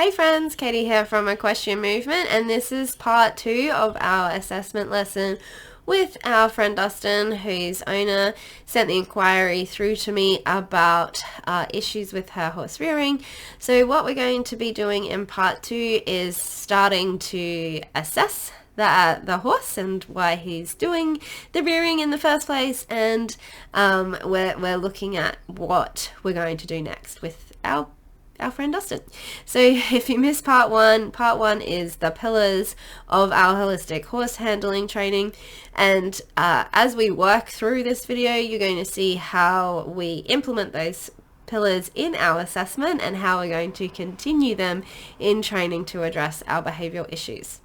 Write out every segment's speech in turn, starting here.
Hey friends, Katie here from Equestrian Movement, and this is part 2 of our assessment lesson with our friend Dustin, whose owner sent the inquiry through to me about issues with her horse rearing. So what we're going to be doing in part 2 is starting to assess the horse and why he's doing the rearing in the first place, and we're looking at what we're going to do next with our friend Dustin. So if you missed part one is the pillars of our holistic horse handling training, and as we work through this video, you're going to see how we implement those pillars in our assessment and how we're going to continue them in training to address our behavioral issues.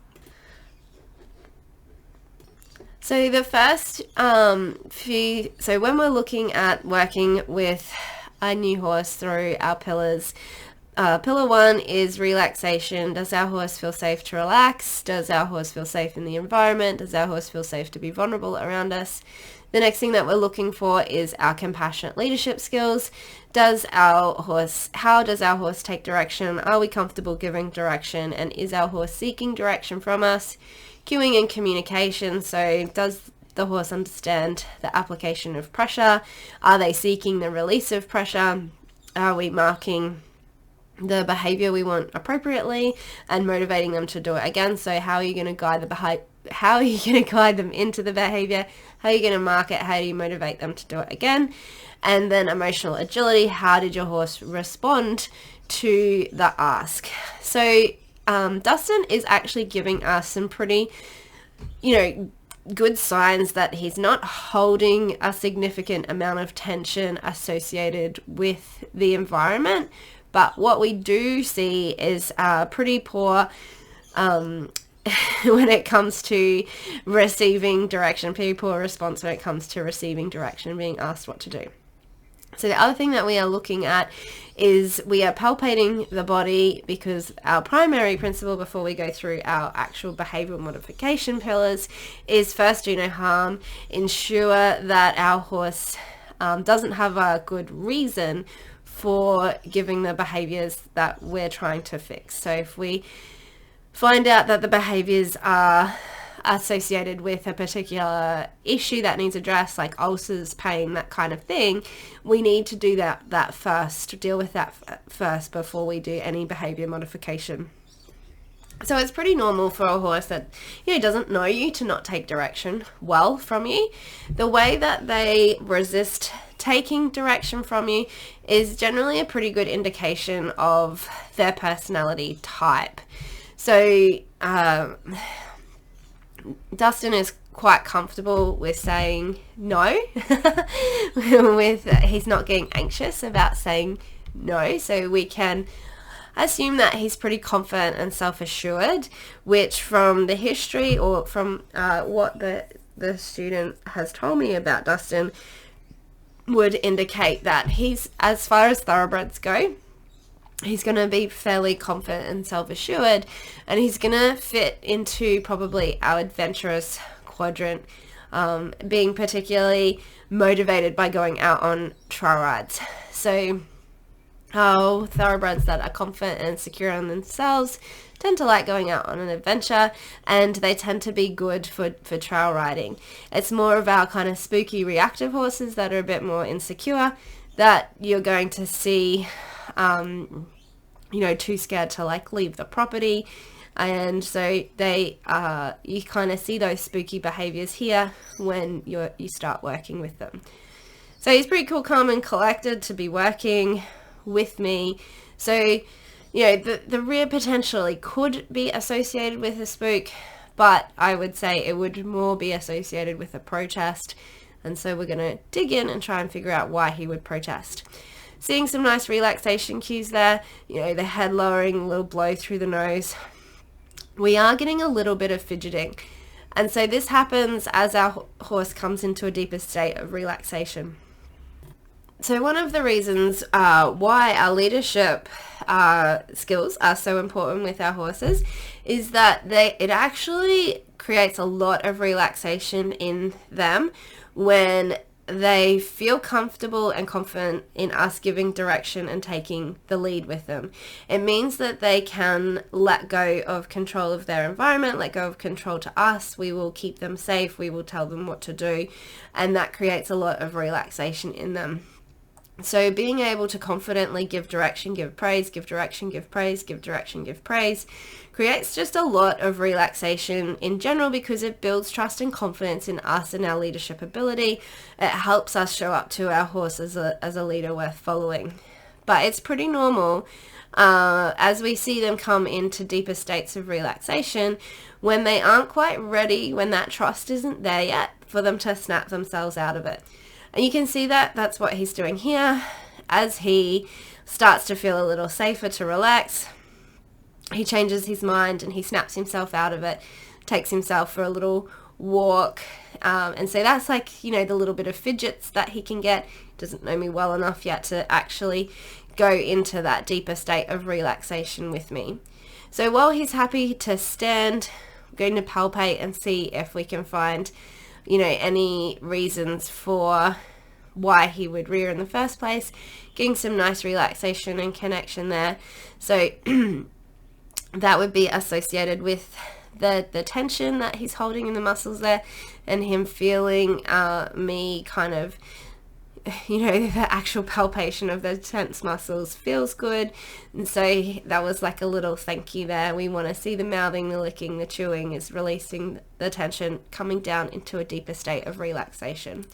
So the first so when we're looking at working with a new horse through our pillars, pillar 1 is relaxation. Does our horse feel safe to relax? Does our horse feel safe in the environment? Does our horse feel safe to be vulnerable around us? The next thing that we're looking for is our compassionate leadership skills. How does our horse take direction? Are we comfortable giving direction? And is our horse seeking direction from us? Cueing and communication. So does the horse understand the application of pressure? Are they seeking the release of pressure? Are we marking the behavior we want appropriately and motivating them to do it again? So how are you going to guide them into the behavior? How are you going to mark it? How do you motivate them to do it again? And then emotional agility. How did your horse respond to the ask? So Dustin is actually giving us some pretty, good signs that he's not holding a significant amount of tension associated with the environment. But what we do see is pretty poor when it comes to receiving direction, pretty poor response when it comes to receiving direction and being asked what to do. So the other thing that we are looking at is we are palpating the body, because our primary principle before we go through our actual behavioral modification pillars is first, do no harm, ensure that our horse doesn't have a good reason for giving the behaviors that we're trying to fix. So if we find out that the behaviors are associated with a particular issue that needs addressed, like ulcers, pain, that kind of thing, we need to do that first, deal with that first before we do any behavior modification. So it's pretty normal for a horse that doesn't know you to not take direction well from you. The way that they resist taking direction from you is generally a pretty good indication of their personality type. So Dustin is quite comfortable with saying no. He's not getting anxious about saying no, so we can assume that he's pretty confident and self-assured, which from the history or from what the student has told me about Dustin would indicate that he's, as far as thoroughbreds go, he's going to be fairly confident and self-assured, and he's going to fit into probably our adventurous quadrant, being particularly motivated by going out on trail rides. So thoroughbreds that are confident and secure in themselves tend to like going out on an adventure, and they tend to be good for trail riding. It's more of our kind of spooky reactive horses that are a bit more insecure that you're going to see too scared to like leave the property, and so they you kind of see those spooky behaviors here when you start working with them. So he's pretty cool, calm and collected to be working with me. So the rear potentially could be associated with a spook, but I would say it would more be associated with a protest, and so we're going to dig in and try and figure out why he would protest. Seeing some nice relaxation cues there, the head lowering, a little blow through the nose. We are getting a little bit of fidgeting, and so this happens as our horse comes into a deeper state of relaxation. So one of the reasons why our leadership skills are so important with our horses is that it actually creates a lot of relaxation in them when they feel comfortable and confident in us giving direction and taking the lead with them. It means that they can let go of control of their environment, let go of control to us. We will keep them safe. We will tell them what to do. And that creates a lot of relaxation in them. So being able to confidently give direction, give praise, give direction, give praise, give direction, give praise, creates just a lot of relaxation in general, because it builds trust and confidence in us and our leadership ability. It helps us show up to our horse as a leader worth following. But it's pretty normal as we see them come into deeper states of relaxation, when they aren't quite ready, when that trust isn't there yet, for them to snap themselves out of it. And you can see that that's what he's doing here. As he starts to feel a little safer to relax, he changes his mind and he snaps himself out of it, takes himself for a little walk. And so that's like, the little bit of fidgets that he can get. Doesn't know me well enough yet to actually go into that deeper state of relaxation with me. So while he's happy to stand, I'm going to palpate and see if we can find any reasons for why he would rear in the first place, getting some nice relaxation and connection there. So that would be associated with the tension that he's holding in the muscles there, and him feeling me kind of, the actual palpation of the tense muscles feels good. And so that was like a little thank you there. We want to see the mouthing, the licking, the chewing is releasing the tension, coming down into a deeper state of relaxation.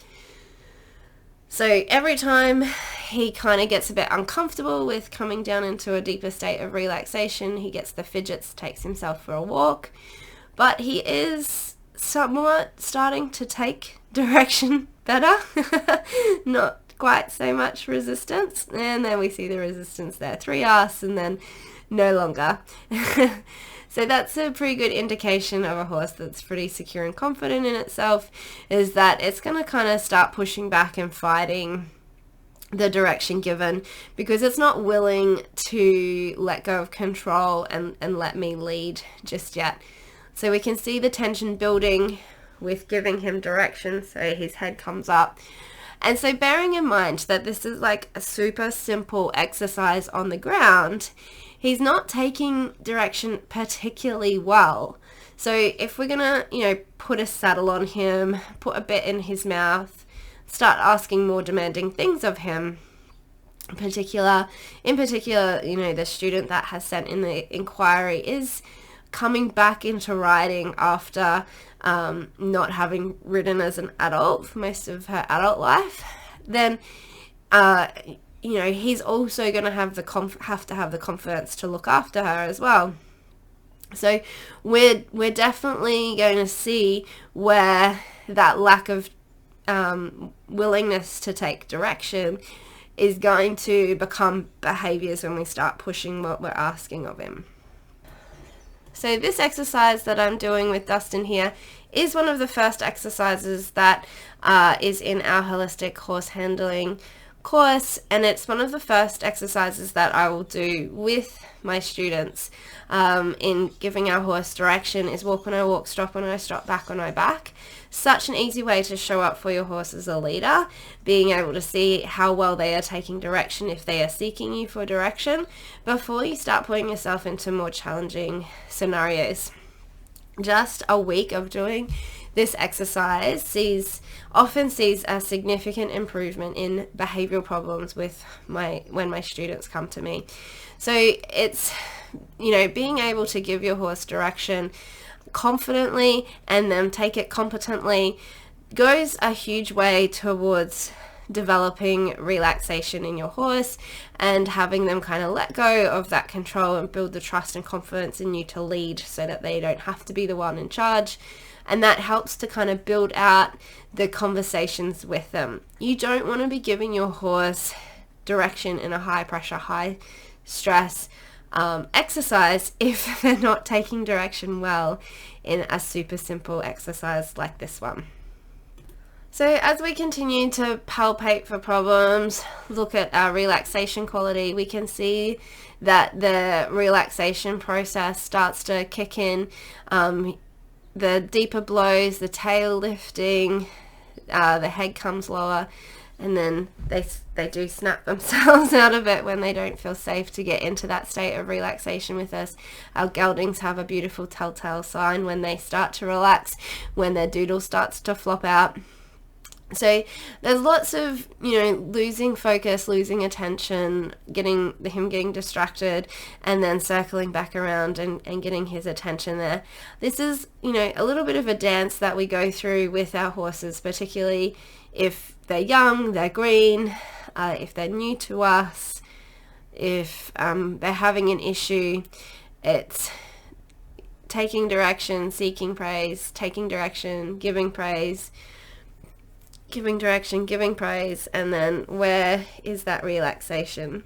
So every time he kind of gets a bit uncomfortable with coming down into a deeper state of relaxation, he gets the fidgets, takes himself for a walk. But he is somewhat starting to take direction better. Not quite so much resistance. And then we see the resistance there. 3 arse and then no longer. So that's a pretty good indication of a horse that's pretty secure and confident in itself, is that it's going to kind of start pushing back and fighting the direction given, because it's not willing to let go of control and let me lead just yet. So we can see the tension building with giving him direction. So his head comes up. And so bearing in mind that this is like a super simple exercise on the ground, he's not taking direction particularly well. So if we're going to, put a saddle on him, put a bit in his mouth, start asking more demanding things of him, in particular, the student that has sent in the inquiry is coming back into riding after not having ridden as an adult for most of her adult life, then he's also going to have the confidence to look after her as well. So we're definitely going to see where that lack of willingness to take direction is going to become behaviors when we start pushing what we're asking of him. So this exercise that I'm doing with Dustin here is one of the first exercises that is in our holistic horse handling course, and it's one of the first exercises that I will do with my students in giving our horse direction. Is walk when I walk, stop when I stop, back when I back. Such an easy way to show up for your horse as a leader, being able to see how well they are taking direction if they are seeking you for direction before you start putting yourself into more challenging scenarios. Just a week of doing this exercise often sees a significant improvement in behavioral problems when my students come to me. So it's, being able to give your horse direction confidently and then take it competently goes a huge way towards developing relaxation in your horse and having them kind of let go of that control and build the trust and confidence in you to lead, so that they don't have to be the one in charge. And that helps to kind of build out the conversations with them. You don't want to be giving your horse direction in a high pressure, high stress exercise if they're not taking direction well in a super simple exercise like this one. So as we continue to palpate for problems, look at our relaxation quality, we can see that the relaxation process starts to kick in. The deeper blows, the tail lifting, the head comes lower, and then they do snap themselves out of it when they don't feel safe to get into that state of relaxation with us. Our geldings have a beautiful telltale sign when they start to relax, when their doodle starts to flop out. So there's lots of, losing focus, losing attention, him getting distracted, and then circling back around and getting his attention there. This is, a little bit of a dance that we go through with our horses, particularly if they're young, they're green, if they're new to us, if they're having an issue. It's taking direction, seeking praise, taking direction, giving praise, giving direction, giving praise, and then where is that relaxation?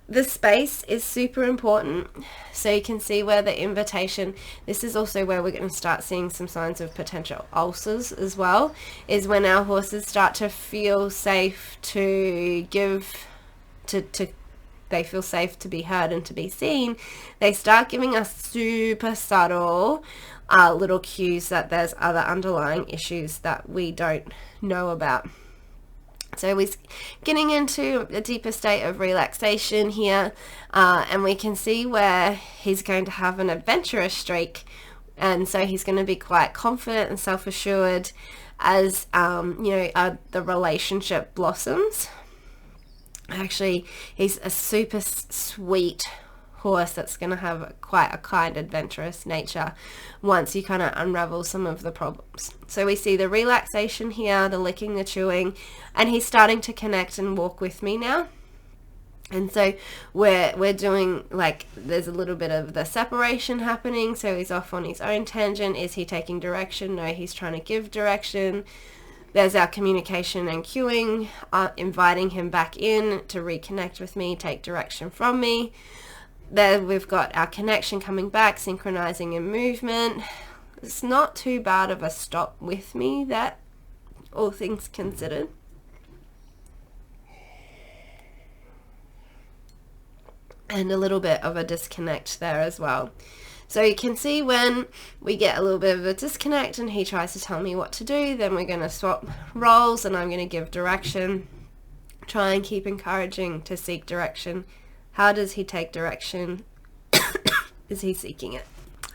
The space is super important. So you can see where the invitation, this is also where we're going to start seeing some signs of potential ulcers as well, is when our horses start to feel safe to give, they feel safe to be heard and to be seen. They start giving us super subtle little cues that there's other underlying issues that we don't know about. So we're getting into a deeper state of relaxation here, and we can see where he's going to have an adventurous streak, and so he's going to be quite confident and self-assured as the relationship blossoms. Actually, he's a super sweet horse that's going to have quite a kind, adventurous nature once you kind of unravel some of the problems. So we see the relaxation here, the licking, the chewing, and he's starting to connect and walk with me now. And so we're doing, like, there's a little bit of the separation happening. So he's off on his own tangent. Is he taking direction? No, he's trying to give direction. There's our communication and cueing, inviting him back in to reconnect with me, take direction from me. There we've got our connection coming back, synchronizing in movement. It's not too bad of a stop with me, that, all things considered. And a little bit of a disconnect there as well. So you can see when we get a little bit of a disconnect and he tries to tell me what to do, then we're going to swap roles and I'm going to give direction. Try and keep encouraging to seek direction. How does he take direction? Is he seeking it?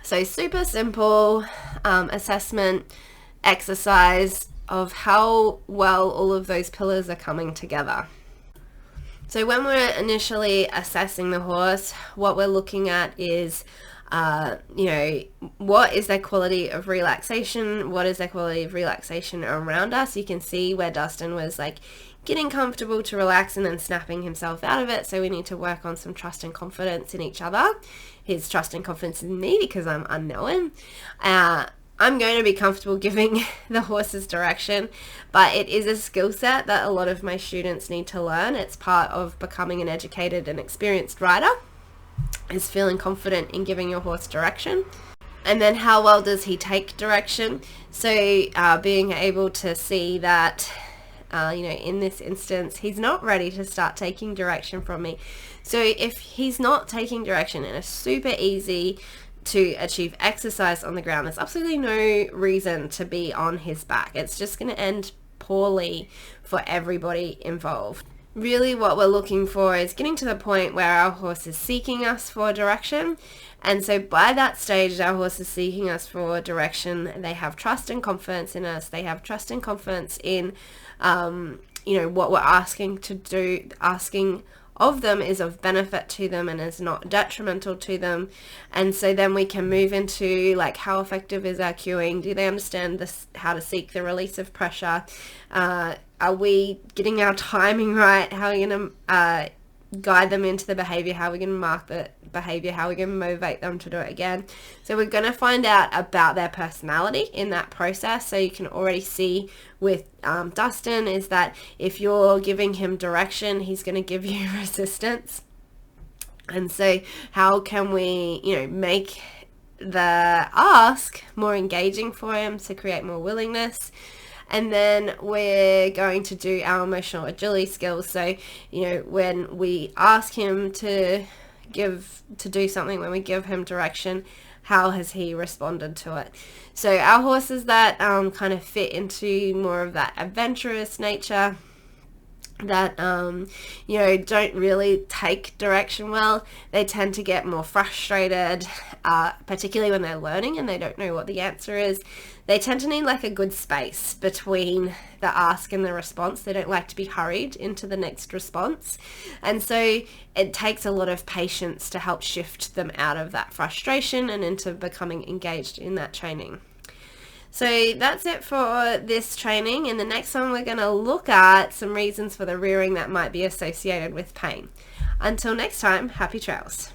So super simple assessment exercise of how well all of those pillars are coming together. So when we're initially assessing the horse, what we're looking at is, what is their quality of relaxation? What is their quality of relaxation around us? You can see where Dustin was like getting comfortable to relax and then snapping himself out of it. So we need to work on some trust and confidence in each other. His trust and confidence in me because I'm unknown. I'm going to be comfortable giving the horses direction, but it is a skill set that a lot of my students need to learn. It's part of becoming an educated and experienced rider, is feeling confident in giving your horse direction. And then how well does he take direction? So being able to see that in this instance, he's not ready to start taking direction from me. So if he's not taking direction in a super easy to achieve exercise on the ground, there's absolutely no reason to be on his back. It's just going to end poorly for everybody involved. Really what we're looking for is getting to the point where our horse is seeking us for direction. And so by that stage, our horse is seeking us for direction. They have trust and confidence in us. They have trust and confidence in, what we're asking to do. Asking of them is of benefit to them and is not detrimental to them. And so then we can move into like, how effective is our cueing? Do they understand this, how to seek the release of pressure? Are we getting our timing right? How are we going to guide them into the behavior? How are we going to mark the behavior? How are we going to motivate them to do it again? So we're going to find out about their personality in that process. So you can already see with Dustin is that if you're giving him direction, he's going to give you resistance. And so how can we, make the ask more engaging for him to create more willingness? And then we're going to do our emotional agility skills. So, when we ask him to do something, when we give him direction, how has he responded to it? So our horses that kind of fit into more of that adventurous nature, that don't really take direction well, they tend to get more frustrated, particularly when they're learning and they don't know what the answer is. They tend to need like a good space between the ask and the response. They don't like to be hurried into the next response, and so it takes a lot of patience to help shift them out of that frustration and into becoming engaged in that training. So that's it for this training. In the next one, we're going to look at some reasons for the rearing that might be associated with pain. Until next time, happy trails.